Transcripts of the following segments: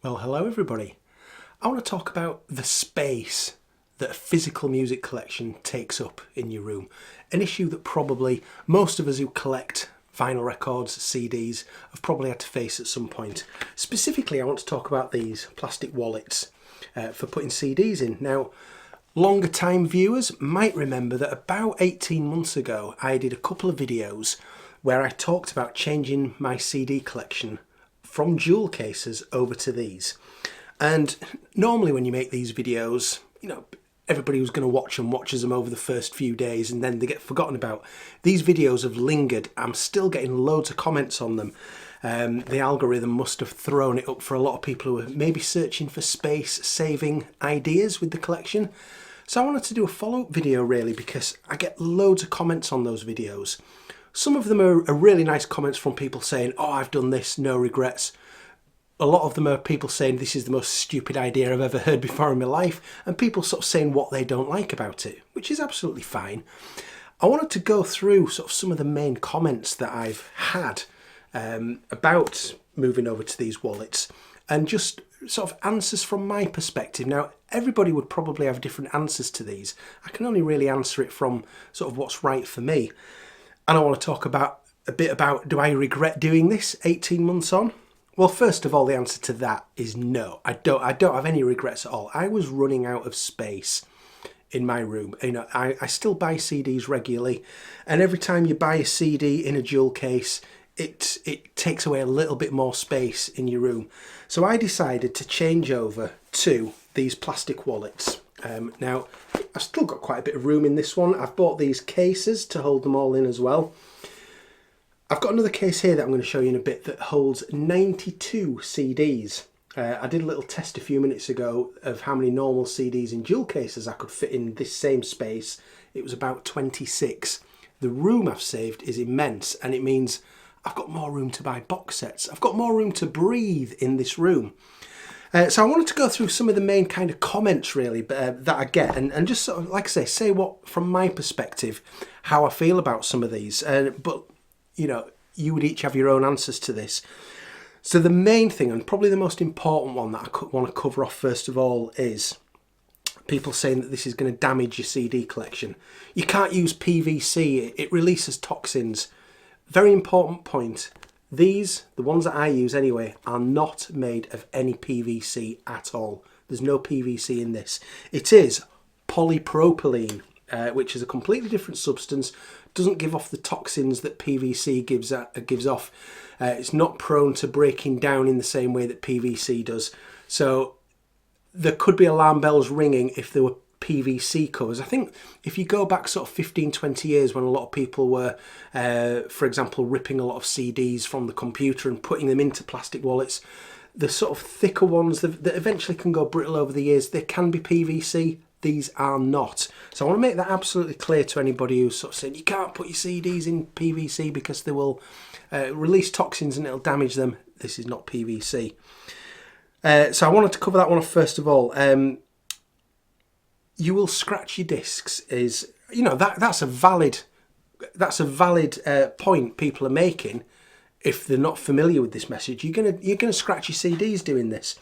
Well, hello everybody. I want to talk about the space that a physical music collection takes up in your room. An issue that probably most of us who collect vinyl records, CDs, have probably had to face at some point. Specifically, I want to talk about these plastic wallets for putting CDs in. Now, longer time viewers might remember that about 18 months ago, I did a couple of videos where I talked about changing my CD collection from jewel cases over to these. And normally when you make these videos, everybody who's going to watch them watches them over the first few days and then they get forgotten about. These videos have lingered. I'm still getting loads of comments on them. The algorithm must have thrown it up for a lot of people who are maybe searching for space saving ideas with the collection. So I wanted to do a follow-up video really because I get loads of comments on those videos. Some of them are really nice comments from people saying, oh, I've done this, no regrets. A lot of them are people saying this is the most stupid idea I've ever heard before in my life, and people sort of saying what they don't like about it, which is absolutely fine. I wanted to go through sort of some of the main comments that I've had about moving over to these wallets and just sort of answers from my perspective. Now, everybody would probably have different answers to these. I can only really answer it from sort of what's right for me. And I want to talk a bit about, do I regret doing this 18 months on? Well, first of all, the answer to that is no. I don't have any regrets at all. I was running out of space in my room. I still buy CDs regularly, and every time you buy a CD in a jewel case, it takes away a little bit more space in your room. So I decided to change over to these plastic wallets. Now, I've still got quite a bit of room in this one. I've bought these cases to hold them all in as well. I've got another case here that I'm going to show you in a bit that holds 92 CDs. I did a little test a few minutes ago of how many normal CDs in jewel cases I could fit in this same space. It was about 26. The room I've saved is immense, and it means I've got more room to buy box sets. I've got more room to breathe in this room. So I wanted to go through some of the main kind of comments really that I get and just sort of, like I say what, from my perspective, how I feel about some of these. But, you would each have your own answers to this. So the main thing, and probably the most important one that I want to cover off first of all, is people saying that this is going to damage your CD collection. You can't use PVC, it releases toxins. Very important point. These, the ones that I use anyway, are not made of any PVC at all. There's no PVC in this. It is polypropylene, which is a completely different substance. Doesn't give off the toxins that PVC gives off. It's not prone to breaking down in the same way that PVC does. So there could be alarm bells ringing if there were PVC covers. I think if you go back sort of 15-20 years when a lot of people were, for example, ripping a lot of CDs from the computer and putting them into plastic wallets, the sort of thicker ones that eventually can go brittle over the years, they can be PVC. These are not. So I want to make that absolutely clear to anybody who's sort of saying you can't put your CDs in PVC because they will release toxins and it'll damage them. This is not PVC. So I wanted to cover that one off first of all. You will scratch your discs is, that's a valid point people are making. If they're not familiar with this message, you're gonna scratch your CDs doing this.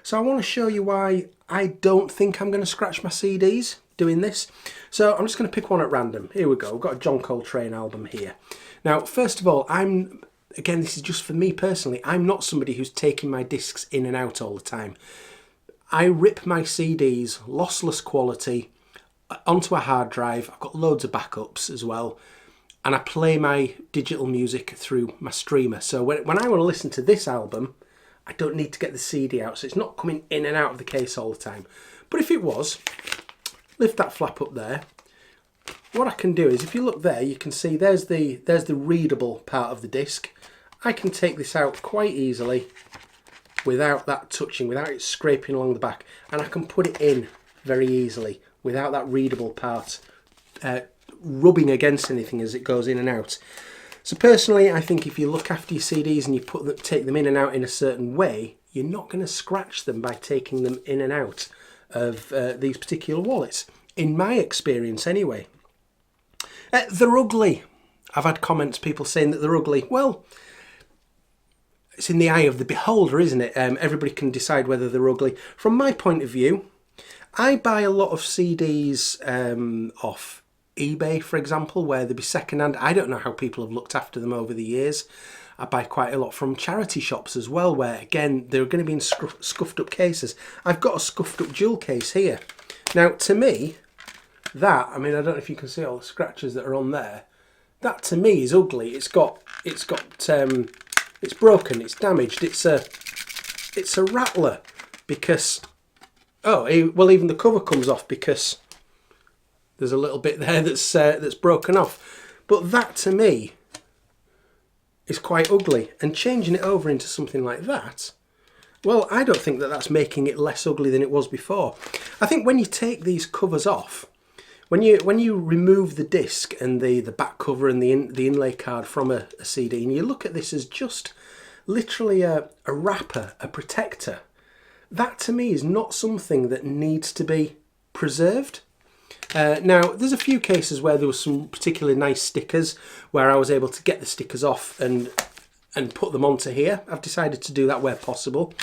So I want to show you why I don't think I'm going to scratch my CDs doing this. So I'm just going to pick one at random. Here we go. We've got a John Coltrane album here. Now, first of all, again, this is just for me personally. I'm not somebody who's taking my discs in and out all the time. I rip my CDs, lossless quality, onto a hard drive. I've got loads of backups as well. And I play my digital music through my streamer. So when I want to listen to this album, I don't need to get the CD out. So it's not coming in and out of the case all the time. But if it was, lift that flap up there. What I can do is, if you look there, you can see there's the readable part of the disc. I can take this out quite easily without that touching, without it scraping along the back, and I can put it in very easily without that readable part rubbing against anything as it goes in and out. So personally, I think if you look after your CDs and you take them in and out in a certain way, you're not going to scratch them by taking them in and out of these particular wallets, in my experience anyway. They're ugly. I've had comments, people saying that they're ugly. Well, it's in the eye of the beholder, isn't it? Everybody can decide whether they're ugly. From my point of view, I buy a lot of CDs off eBay, for example, where they'd be secondhand. I don't know how people have looked after them over the years. I buy quite a lot from charity shops as well, where again they're going to be in scuffed up cases. I've got a scuffed up jewel case here. Now, to me, that, I mean, I don't know if you can see all the scratches that are on there. That to me is ugly. It's broken. It's damaged. It's a rattler because, well, even the cover comes off because there's a little bit there that's broken off. But that to me is quite ugly, and changing it over into something like that, well, I don't think that that's making it less ugly than it was before. I think when you take these covers off, when you remove the disc and the back cover and the inlay card from a CD, and you look at this as just literally a wrapper, a protector, that to me is not something that needs to be preserved. Now, there's a few cases where there was some particularly nice stickers where I was able to get the stickers off and put them onto here. I've decided to do that where possible.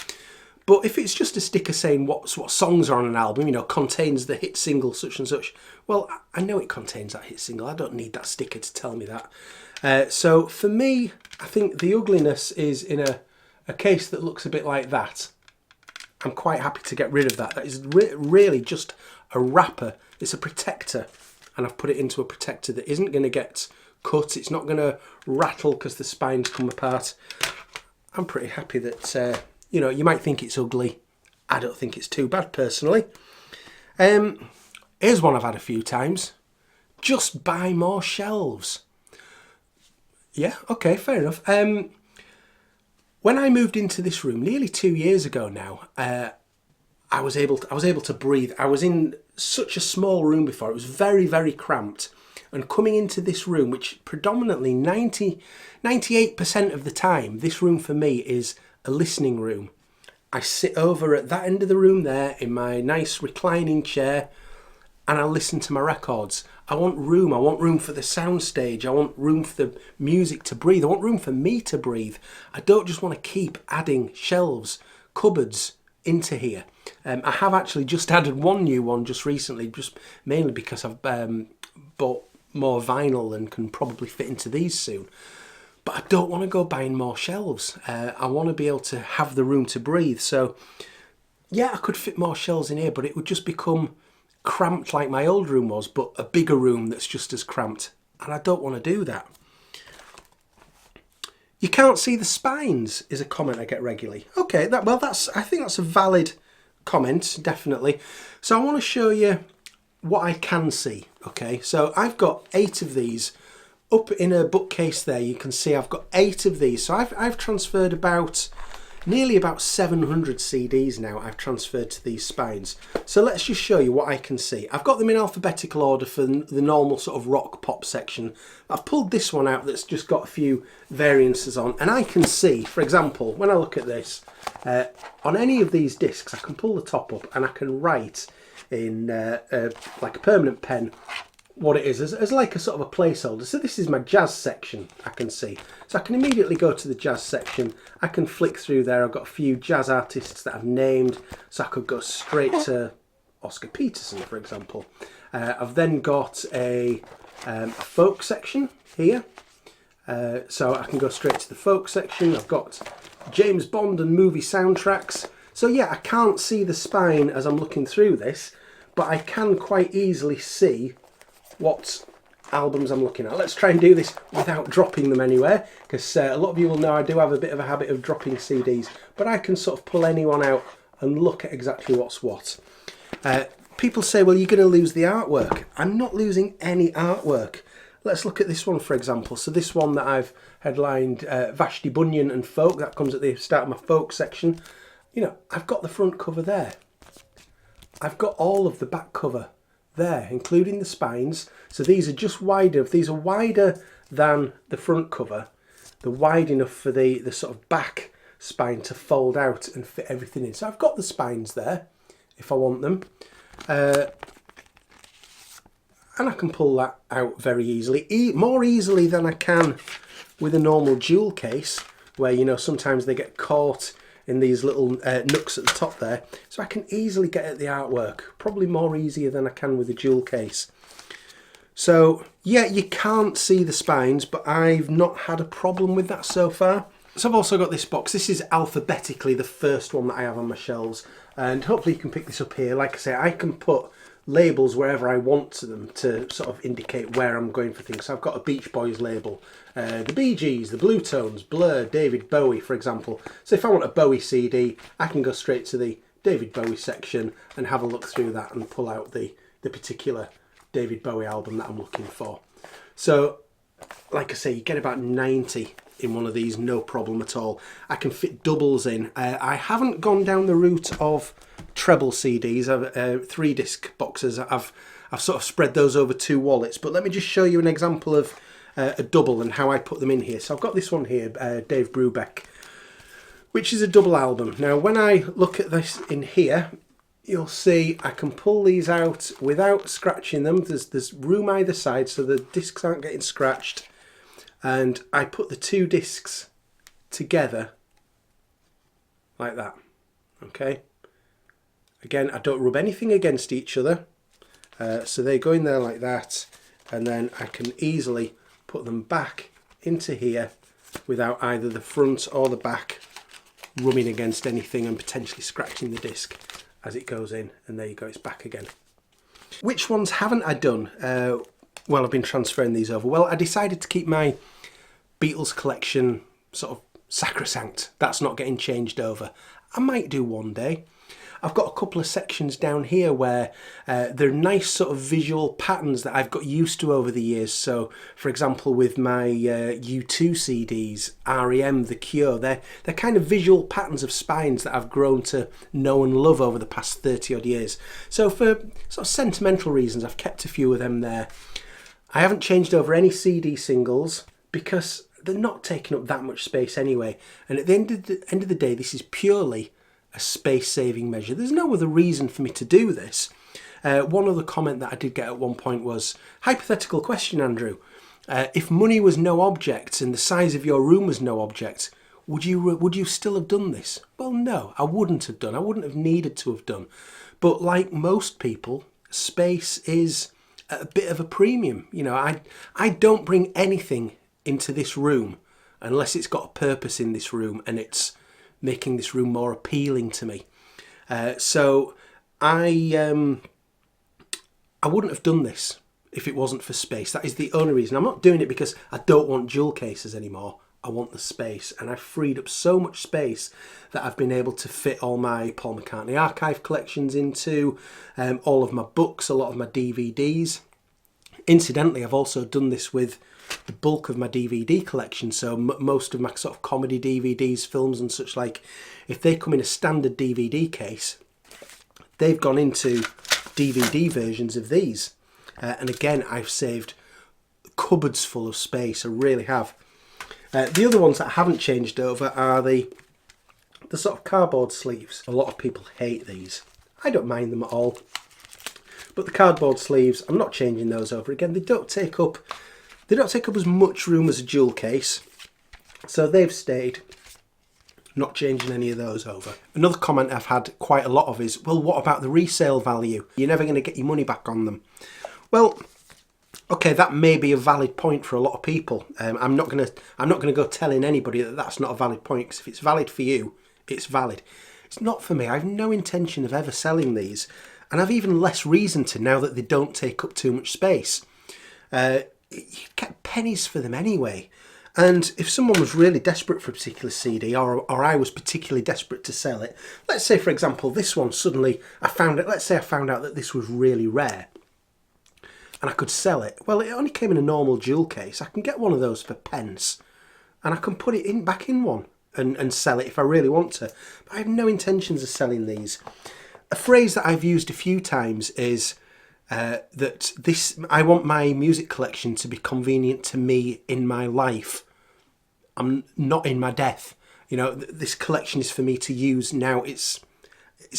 But if it's just a sticker saying what songs are on an album, you know, contains the hit single such and such, well, I know it contains that hit single. I don't need that sticker to tell me that. So for me, I think the ugliness is in a case that looks a bit like that. I'm quite happy to get rid of that. That is really just a wrapper. It's a protector, and I've put it into a protector that isn't going to get cut. It's not going to rattle because the spines come apart. I'm pretty happy that, you know, you might think it's ugly. I don't think it's too bad personally. Here's one I've had a few times. Just buy more shelves. Yeah, okay, fair enough. When I moved into this room nearly 2 years ago now, I was able to breathe. I was in such a small room before. It was very, very cramped. And coming into this room, which predominantly 98% of the time, this room for me is a listening room. I sit over at that end of the room there in my nice reclining chair and I listen to my records. I want room. I want room for the soundstage. I want room for the music to breathe. I want room for me to breathe. I don't just want to keep adding shelves, cupboards into here. I have actually just added one new one just recently, just mainly because I've bought more vinyl and can probably fit into these soon. But I don't want to go buying more shelves. I want to be able to have the room to breathe. So yeah, I could fit more shelves in here, but it would just become cramped like my old room was, but a bigger room that's just as cramped. And I don't want to do that. You can't see the spines is a comment I get regularly. Okay, I think that's a valid comment, definitely. So I want to show you what I can see. Okay, so I've got 8 of these up in a bookcase there. You can see I've got 8 of these. So I've transferred nearly about 700 CDs now. I've transferred to these spines. So let's just show you what I can see. I've got them in alphabetical order for the normal sort of rock pop section. I've pulled this one out that's just got a few variances on, and I can see, for example, when I look at this, on any of these discs, I can pull the top up and I can write in like a permanent pen what it is as like a sort of a placeholder. So this is my jazz section, I can see. So I can immediately go to the jazz section. I can flick through there. I've got a few jazz artists that I've named. So I could go straight to Oscar Peterson, for example. I've then got a folk section here. So I can go straight to the folk section. I've got James Bond and movie soundtracks. So yeah, I can't see the spine as I'm looking through this, but I can quite easily see what albums I'm looking at. Let's try and do this without dropping them anywhere, because a lot of you will know I do have a bit of a habit of dropping CDs, but I can sort of pull anyone out and look at exactly what's what. People say, well, you're going to lose the artwork. I'm not losing any artwork. Let's look at this one, for example. So this one that I've headlined Vashti Bunyan and Folk, that comes at the start of my folk section. You know, I've got the front cover there. I've got all of the back cover there, including the spines. So these are just wider. If these are wider than the front cover, they're wide enough for the sort of back spine to fold out and fit everything in. So I've got the spines there if I want them. And I can pull that out very easily, more easily than I can with a normal jewel case. where, you know, sometimes they get caught in these little nooks at the top there. So I can easily get at the artwork, probably more easier than I can with a jewel case. So yeah, you can't see the spines, but I've not had a problem with that so far. So I've also got this box. This is alphabetically the first one that I have on my shelves, and hopefully you can pick this up here. Like I say, I can put labels wherever I want to them to sort of indicate where I'm going for things. So I've got a Beach Boys label, the Bee Gees, the Blue Tones, Blur, David Bowie, for example. So if I want a Bowie CD, I can go straight to the David Bowie section and have a look through that and pull out the particular David Bowie album that I'm looking for. So like I say, you get about 90 in one of these, no problem at all. I can fit doubles in. I haven't gone down the route of treble CDs, 3-disc boxes. I've sort of spread those over 2 wallets, but let me just show you an example of a double and how I put them in here. So I've got this one here, Dave Brubeck, which is a double album. Now when I look at this in here, you'll see I can pull these out without scratching them. There's room either side so the discs aren't getting scratched. And I put the 2 discs together like that. Okay. Again, I don't rub anything against each other. So they go in there like that. And then I can easily put them back into here without either the front or the back rubbing against anything and potentially scratching the disc as it goes in. And there you go, it's back again. Which ones haven't I done? Well, I've been transferring these over. Well, I decided to keep my Beatles collection sort of sacrosanct. That's not getting changed over. I might do one day. I've got a couple of sections down here where they're nice sort of visual patterns that I've got used to over the years. So, for example, with my U2 CDs, REM, The Cure, they're kind of visual patterns of spines that I've grown to know and love over the past 30 odd years. So for sort of sentimental reasons, I've kept a few of them there. I haven't changed over any CD singles because they're not taking up that much space anyway. And at the end of the day, this is purely a space-saving measure. There's no other reason for me to do this. One other comment that I did get at one point was, hypothetical question, Andrew. If money was no object and the size of your room was no object, would you still have done this? Well, no, I wouldn't have done. I wouldn't have needed to have done. But like most people, space is at a bit of a premium. You know, I don't bring anything into this room unless it's got a purpose in this room and it's making this room more appealing to me. So I wouldn't have done this if it wasn't for space. That is the only reason. I'm not doing it because I don't want jewel cases anymore. I want the space, and I've freed up so much space that I've been able to fit all my Paul McCartney archive collections into, all of my books, a lot of my DVDs. Incidentally, I've also done this with the bulk of my DVD collection, so most of my sort of comedy DVDs, films and such like, if they come in a standard DVD case, they've gone into DVD versions of these. And again, I've saved cupboards full of space, I really have. The other ones that I haven't changed over are the sort of cardboard sleeves. A lot of people hate these. I don't mind them at all. But the cardboard sleeves, I'm not changing those over again. They don't take up as much room as a jewel case. So they've stayed. Not changing any of those over. Another comment I've had quite a lot of is, well, what about the resale value? You're never going to get your money back on them. Well, okay, that may be a valid point for a lot of people. I'm not gonna go telling anybody that that's not a valid point, because if it's valid for you, it's valid. It's not for me. I have no intention of ever selling these, and I've even less reason to now that they don't take up too much space. You get pennies for them anyway. And if someone was really desperate for a particular CD, or I was particularly desperate to sell it, let's say, for example, this one suddenly, let's say I found out that this was really rare, and I could sell it. Well, it only came in a normal jewel case. I can get one of those for pence, and I can put it back in one and sell it if I really want to. But I have no intentions of selling these. A phrase that I've used a few times is that I want my music collection to be convenient to me in my life. I'm not in my death. You know, this collection is for me to use now. It's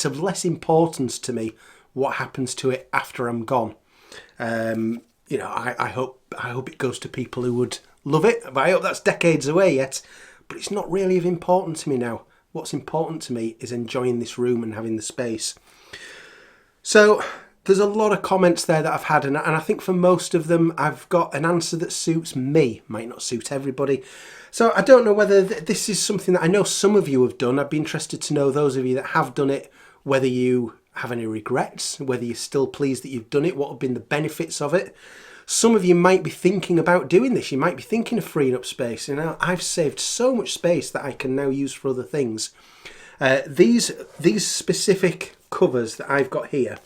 of less importance to me what happens to it after I'm gone. You know, I hope it goes to people who would love it, but I hope that's decades away yet. But but it's not really of importance to me now. What's important to me is enjoying this room and having the space. So there's a lot of comments there that I've had, and I think for most of them I've got an answer that suits me, might not suit everybody. So I don't know whether this is something that I know some of you have done. I'd be interested to know, those of you that have done it, whether you have any regrets, whether you're still pleased that you've done it, what have been the benefits of it. Some of you might be thinking about doing this. You might be thinking of freeing up space. You know, I've saved so much space that I can now use for other things. These specific covers that I've got here,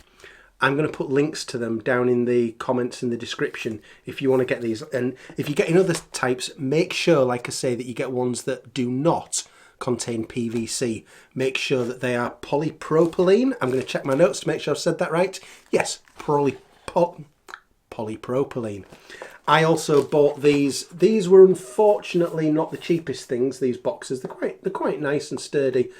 I'm going to put links to them down in the comments in the description if you want to get these. And if you're getting other types, make sure, like I say, that you get ones that do not contain PVC. Make sure that they are polypropylene. I'm going to check my notes to make sure I've said that right. Yes, polypropylene. I also bought these. These were unfortunately not the cheapest things, these boxes. They're quite nice and sturdy.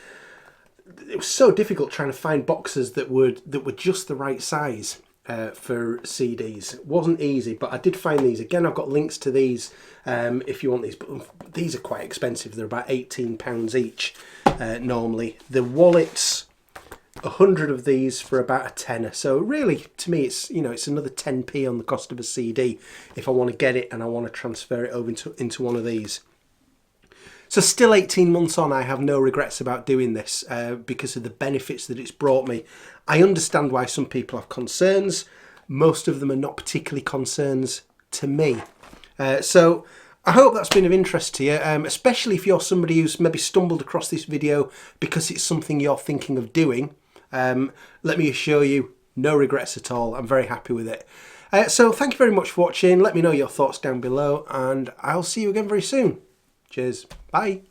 It was so difficult trying to find boxes that were just the right size for CDs. It wasn't easy, but I did find these. Again, I've got links to these if you want these, but these are quite expensive. They're about £18 each normally. The wallets, 100 of these for about a tenner. So really, to me, it's, you know, it's another 10p on the cost of a CD if I want to get it and I want to transfer it over into one of these. So still 18 months on, I have no regrets about doing this because of the benefits that it's brought me. I understand why some people have concerns. Most of them are not particularly concerns to me. So I hope that's been of interest to you, especially if you're somebody who's maybe stumbled across this video because it's something you're thinking of doing. Let me assure you, no regrets at all. I'm very happy with it. So thank you very much for watching. Let me know your thoughts down below, and I'll see you again very soon. Cheers. Bye.